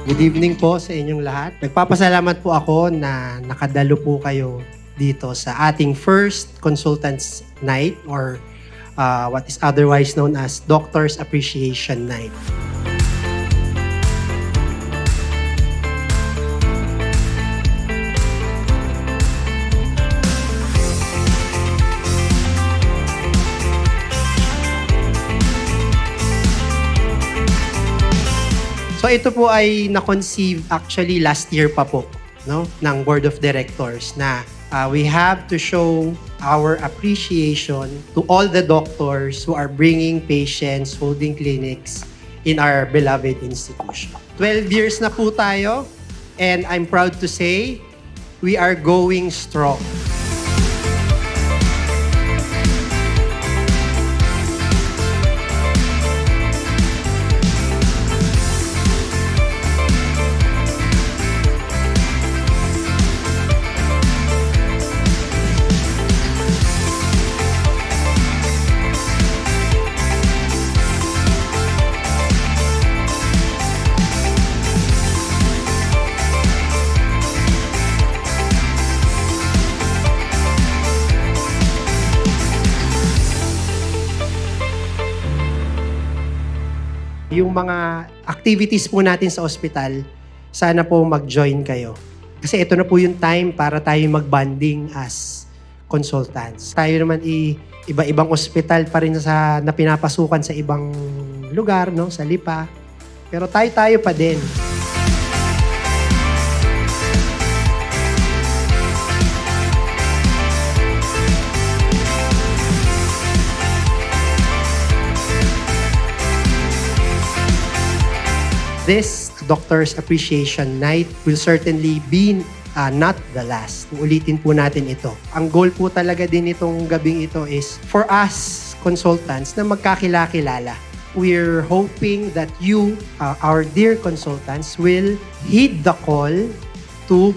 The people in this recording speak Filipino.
Good evening po sa inyong lahat. Nagpapasalamat po ako na nakadalo po kayo dito sa ating first Consultants Night or what is otherwise known as Doctors Appreciation Night. So ito po ay na-conceive actually last year pa po, no, ng Board of Directors na we have to show our appreciation to all the doctors who are bringing patients, holding clinics in our beloved institution. 12 years na po tayo and I'm proud to say we are going strong. Yung mga activities po natin sa ospital, sana po mag-join kayo. Kasi ito na po yung time para tayo mag-bonding as consultants. Tayo naman iba-ibang ospital pa rin na pinapasukan sa ibang lugar, no? Sa Lipa. Pero tayo pa din. This Doctors Appreciation Night will certainly be not the last. Ulitin po natin ito. Ang goal po talaga din itong gabing ito is for us consultants na magkakilala. We're hoping that you, our dear consultants, will heed the call to